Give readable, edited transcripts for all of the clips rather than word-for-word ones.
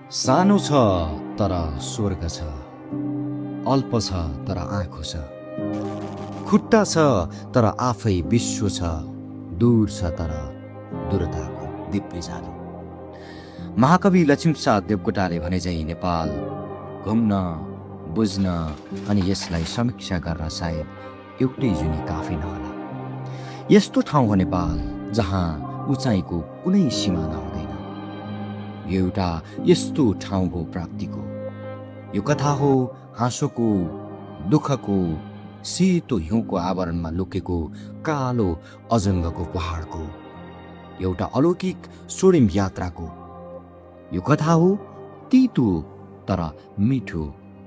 सानो छ तर स्वर्ग छ, अल्प छ तर आँखो छ, खुट्टा छ तर आफै विश्व छ, दूर छ तर दूरताको दिव्य जादु। महाकवि लक्ष्मीप्रसाद देवकोटाले भने चाहिँ नेपाल घुम्न, बुझ्न अनि यसलाई समीक्षा गर्न सायद एउटै जुनी काफी नहोला। यस्तो ठाउँ हो नेपाल जहाँ उचाइको कुनै सिमाना हुँदैन। यो एउटा यस्तो ठाउँ हो प्राप्तिको। यो कथा हो हाँसोको, दुःखको, सेतो हिउँको आवरणमा लुकेको कालो अजङ्गको पहाडको, एउटा अलौकिक स्वर्णिम यात्राको। यो कथा हो तितो तर मिठो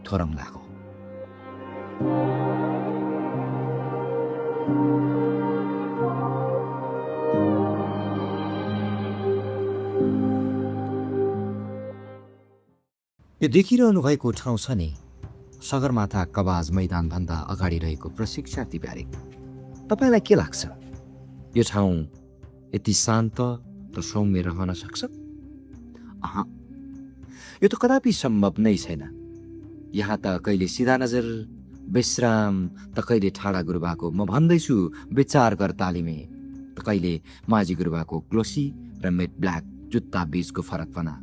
थोरङ्लाको। यो देखिरहनु भएको ठाउँ छ नि, सगरमाथा कवाज मैदानभन्दा अगाडि रहेको प्रशिक्षार्थी ब्यारेक। तपाईँलाई के लाग्छ, यो ठाउँ यति शान्त र सौम्य रहन सक्छ? यो त कदापि सम्भव नै छैन। यहाँ त कहिले सिधा नजर विश्राम, त कहिले ठाडा गुरुबाको म भन्दैछु विचार गर तालिमे, त कहिले माझी गुरुबाको ग्लोसी र मेट ब्ल्याक जुत्ता बीचको फरकपना,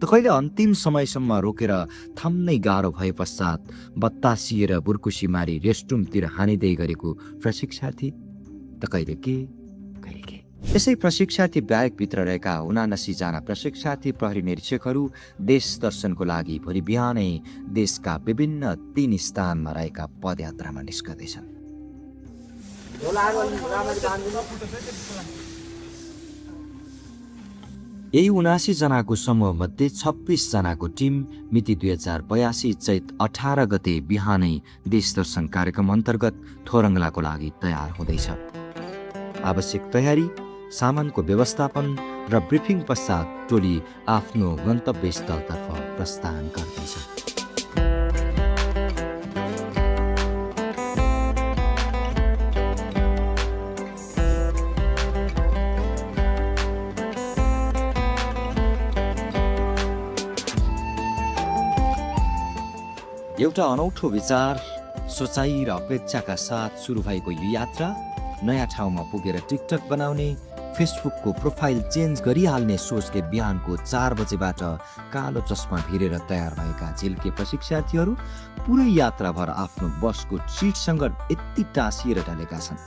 त कहिले अन्तिम समयसम्म रोकेर थम्नै गाह्रो भए पश्चात बत्तासिएर बुर्कुसी मारी रेस्टरुमतिर हानिँदै गरेको प्रशिक्षार्थी, त कहिले के कहिले के। यसै प्रशिक्षार्थी ब्यारेकभित्र रहेका 79 जना प्रशिक्षार्थी प्रहरी निरीक्षकहरू देश दर्शनको लागि भोलि बिहानै देशका विभिन्न 3 स्थानमा रहेका पदयात्रामा निस्कँदैछन्। यही 79 जनाको समूह मध्ये 26 जनाको टिम मिति 2082 चैत 18 गते बिहानै देश दर्शन कार्यक्रम अन्तर्गत थोरङ्लाको लागि तयार हुँदैछ। आवश्यक तयारी, सामानको व्यवस्थापन र ब्रिफिङ पश्चात टोली आफ्नो गन्तव्य स्थलतर्फ प्रस्थान गर्दैछ। एउटा अनौठो विचार, सोचाइ र अपेक्षाका साथ सुरु भएको यो यात्रा नयाँ ठाउँमा पुगेर टिकटक बनाउने, फेसबुकको प्रोफाइल चेन्ज गरिहाल्ने सोचले बिहानको 4 बजेबाट कालो चस्मा भिरेर तयार भएका झिल्के प्रशिक्षार्थीहरू पुरै यात्राभर आफ्नो बसको सिटसँग यति टाँसिएर ढलेका छन्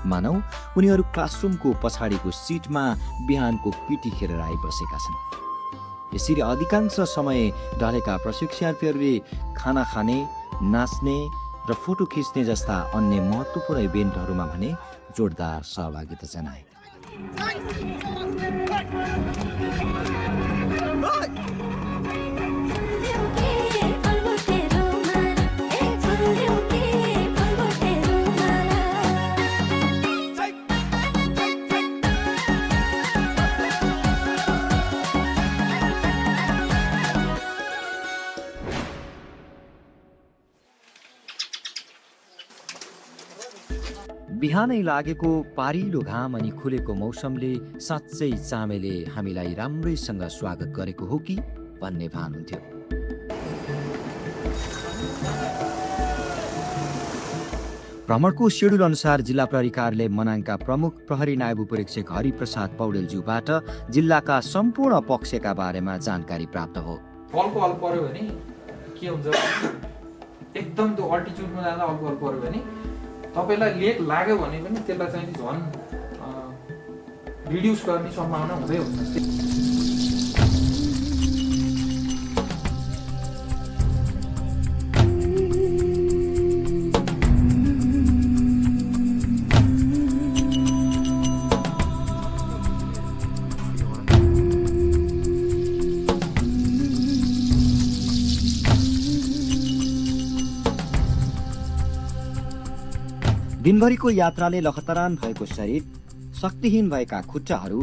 मानौ उनीहरू क्लासरुमको पछाडिको सिटमा बिहानको पिटी खेलेर आइबसेका छन्। यसरी अधिकांश समय ढलेका प्रशिक्षार्थीहरूले खाना खाने, नाच्ने र फोटो खिच्ने जस्ता अन्य महत्त्वपूर्ण इभेन्टहरूमा भने जोरदार सहभागिता जनाए। बिहानै लागेको पारिलो घाम अनि खुलेको मौसमले साँच्चै चामेले हामीलाई राम्रैसँग स्वागत गरेको हो कि भन्ने भान हुन्थ्यो। भ्रमणको सेड्युल अनुसार जिल्ला प्रहरी कार्यालय मनाङका प्रमुख प्रहरी नायब उपरीक्षक हरिप्रसाद पौडेलज्यूबाट जिल्लाका सम्पूर्ण पक्षका बारेमा जानकारी प्राप्त हो। अल्को अल्प पर्यो भने के हुन्छ, एकदम त्यो अल्टिट्युडमा जाँदा अल्को अल्प पर्यो भने तपाईलाई लेक लाग्यो भने पनि त्यसलाई चाहिँ झन् रिड्युस गर्ने सम्भावना हुँदै हुन्छ। दिनभरिको यात्राले लखतरान भएको शरीर, शक्तिहीन भएका खुट्टाहरू,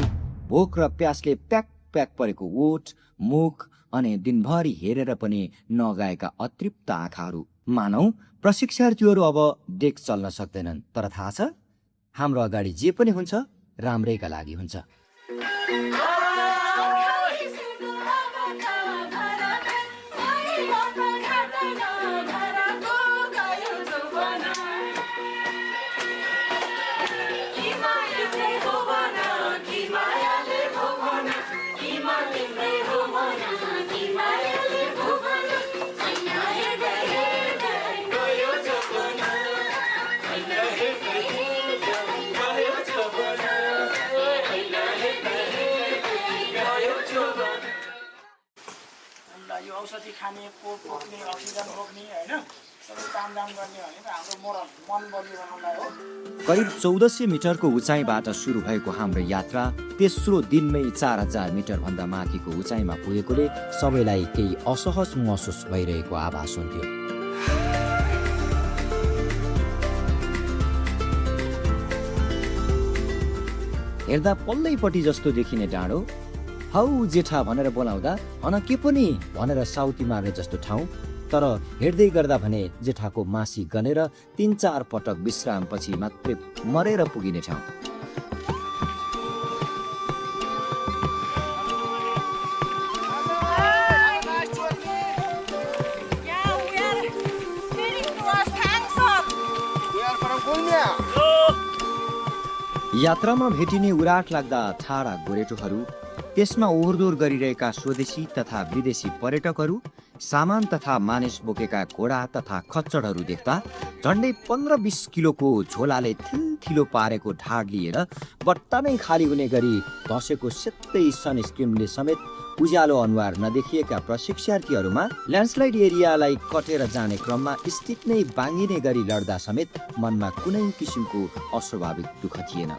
भोक र प्यासले प्याक प्याक परेको ओठ, मुख अनि दिनभरि हेरेर पनि नगाएका अतृप्त आँखाहरू। मानौ प्रशिक्षार्थीहरू अब डेक चल्न सक्दैनन्, तर थाहा छ हाम्रो अगाडि जे पनि हुन्छ राम्रैका लागि हुन्छ। औषधि खाने, कोप बोक्ने, अक्सिजन बोक्ने होइन सबै तामझाम गर्ने भनेको हाम्रो मोरल मन बलियो बनाउनलाई हो। करिब 1400 मिटरको उचाइबाट सुरु भएको हाम्रो यात्रा तेस्रो दिनमै 4000 मिटरभन्दा माथिको उचाइमा पुगेकोले सबैलाई केही असहज महसुस भइरहेको आभास हुन्थ्यो। हेर्दा पल्लैपट्टि जस्तो देखिने डाँडो, हौ जेठा भनेर बोलाउँदा हन के पनि भनेर साउती मार्ने जस्तो ठाउँ, तर हेर्दै गर्दा भने जेठाको मासी गनेर 3-4 पटक विश्रामपछि मात्रै मरेर पुगिने ठाउँ। यात्रामा भेटिने उराट लाग्दा ठाडा गोरेटोहरू, त्यसमा ओहोरदोहोर गरिरहेका स्वदेशी तथा विदेशी पर्यटकहरू, सामान तथा मानिस बोकेका घोडा तथा खच्चडहरू देख्दा झन्डै 15-20 किलोको झोलाले थिलो पारेको ढाड लिएर बट्टा नै खाली हुने गरी धसेको सेतै सनस्क्रिनले समेत उज्यालो अनुहार नदेखिएका प्रशिक्षार्थीहरूमा ल्यान्डस्लाइड एरियालाई कटेर जाने क्रममा स्टिक नै बाङ्गिने गरी लड्दा समेत मनमा कुनै किसिमको अस्वाभाविक दुःख थिएन।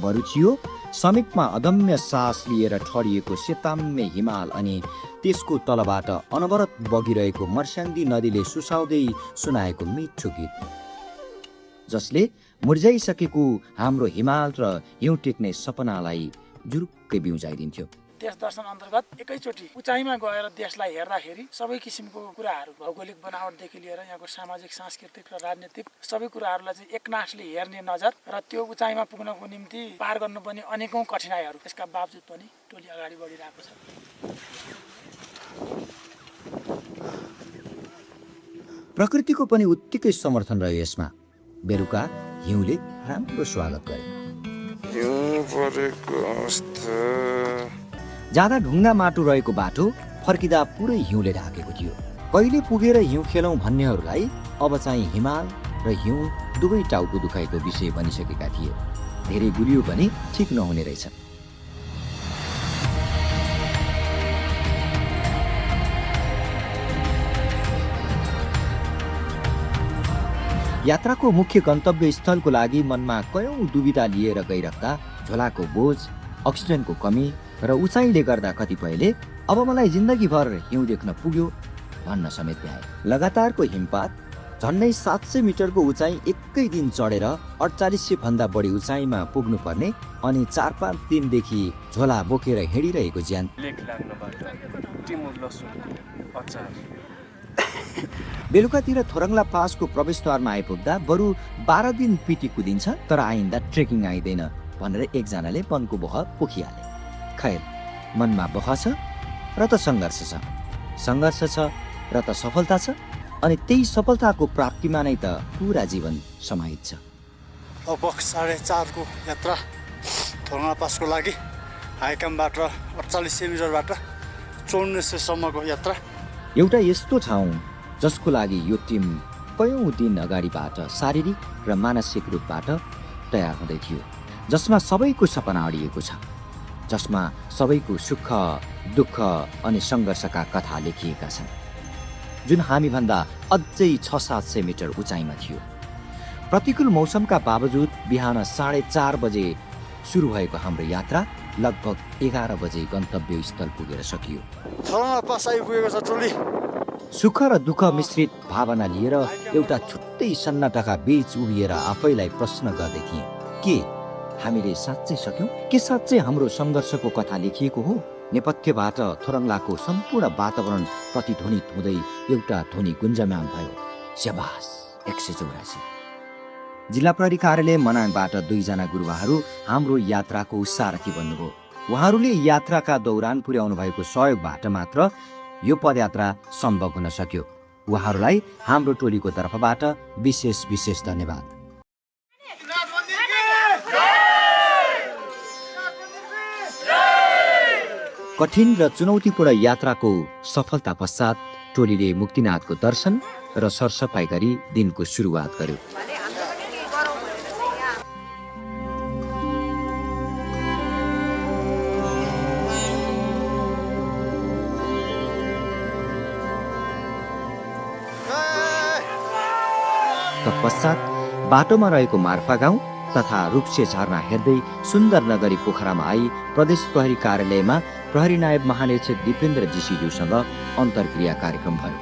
बरु थियो समीपमा अदम्य सास लिएर ठडिएको सेताम्य हिमाल अनि त्यसको तलबाट अनवरत बगिरहेको मर्स्याङ्दी नदीले सुसाउँदै सुनाएको मिठो गीत, जसले मुर्झाइसकेको हाम्रो हिमाल र हिउँ टेक्ने सपनालाई जुरुक्कै बिउजाइदिन्थ्यो। देश दर्शन अन्तर्गत एकैचोटि उचाइमा गएर देशलाई हेर्दाखेरि सबै किसिमको कुराहरू, भौगोलिक बनावटदेखि लिएर यहाँको सामाजिक, सांस्कृतिक र राजनीतिक सबै कुराहरूलाई चाहिँ एकनासले हेर्ने नजर र त्यो उचाइमा पुग्नको निम्ति पार गर्नुपर्ने अनेकौं कठिनाइहरू, त्यसका बावजुद पनि टोली अगाडि बढिरहेको छ। प्रकृतिको पनि उत्तिकै समर्थन रह्यो यसमा। बेलुका हिउँले राम्रो स्वागत गरे। जाँदा ढुङ्गा माटो रहेको बाटो, फर्किँदा पुरै हिउँले ढाकेको थियो। कहिले पुगेर हिउँ खेलौँ भन्नेहरूलाई अब चाहिँ हिमाल र हिउँ दुवै टाउको दुखाइको विषय बनिसकेका थिए। धेरै गुलियो पनि ठिक नहुने रहेछ। यात्राको मुख्य गन्तव्य स्थलको लागि मनमा कयौं दुविधा लिएर गइराख्दा झोलाको बोझ, अक्सिजनको कमी र उचाइले गर्दा कतिपयले अब मलाई जिन्दगीभर हिउँ देख्न पुग्यो भन्न समेत भ्याए। लगातारको हिमपात, झन्डै 700 मिटरको उचाइ एकै दिन चढेर 4800 भन्दा बढी उचाइमा पुग्नुपर्ने अनि 4-5 दिनदेखि झोला बोकेर हिँडिरहेको ज्यान बेलुकातिर थोरङ्ला पासको प्रवेशद्वारमा आइपुग्दा बरु 12 दिन पिटी कुदिन्छ तर आइन्दा ट्रेकिङ आइँदैन भनेर एकजनाले मनको बह पोखिहाले। खैर, मनमा बह छ र त सङ्घर्ष छ, सङ्घर्ष छ र त सफलता छ, अनि त्यही सफलताको प्राप्तिमा नै त पुरा जीवन समाहित छ। लगभग 4.5 को यात्रा थोरङ्ला पासको लागि हाइकमबाट 4800 मिटरबाट 5400 सम्मको यात्रा। एउटा यस्तो ठाउँ जसको लागि यो टिम कयौं दिन अगाडिबाट शारीरिक र मानसिक रूपबाट तयार हुँदै थियो, जसमा सबैको सपना अडिएको छ, जसमा सबैको सुख, दुःख अनि सङ्घर्षका कथा लेखिएका छन्, जुन हामीभन्दा अझै 600-700 मिटर उचाइमा थियो। प्रतिकूल मौसमका बावजुद बिहान 4:30 बजे सुरु भएको हाम्रो यात्रा लगभग 11 बजे गन्तव्य स्थल पुगेर सकियो। थोरङ्ला पास आइपुगेको छ टोली। सुख र दुःख मिश्रित भावना लिएर एउटा छुट्टै सन्नाटाका बीच उभिएर आफैलाई प्रश्न गर्दै थिएँ, के हामीले साँच्चै सक्यौं? के साँच्चै हाम्रो सङ्घर्षको कथा लेखिएको हो? नेपथ्यबाट थोरङ्लाको सम्पूर्ण वातावरण प्रतिध्वनित हुँदै एउटा ध्वनि गुन्जमान भयो, स्याबास 184। जिल्ला प्रहरी कार्यालय मनाङबाट 2 जना गुरुवाहरू हाम्रो यात्राको सारथी बन्नुभयो। उहाँहरूले यात्राका दौरान पुर्याउनु भएको सहयोगबाट मात्र यो पदयात्रा सम्भव हुन सक्यो। उहाँहरूलाई हाम्रो टोलीको तर्फबाट विशेष धन्यवाद। कठिन र चुनौतीपूर्ण यात्राको सफलता पश्चात टोलीले मुक्तिनाथको दर्शन र सरसफाई गरी दिनको सुरुवात गर्यो। पश्चात बाटोमा रहेको मार्पा गाउँ तथा रूप्से झरना हेर्दै सुन्दर नगरी पोखरामा आई प्रदेश प्रहरी कार्यालयमा प्रहरी नायब महानिरीक्षक दिपेन्द्र जीसीज्यूसँग अन्तर्क्रिया कार्यक्रम भयो।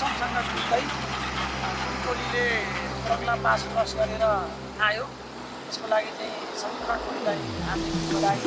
सँगसँग जुट्दै टोलीले प्रोग्राम पास गरेर आयो। त्यसको लागि चाहिँ सम्पूर्ण टोलीलाई हामी बधाई।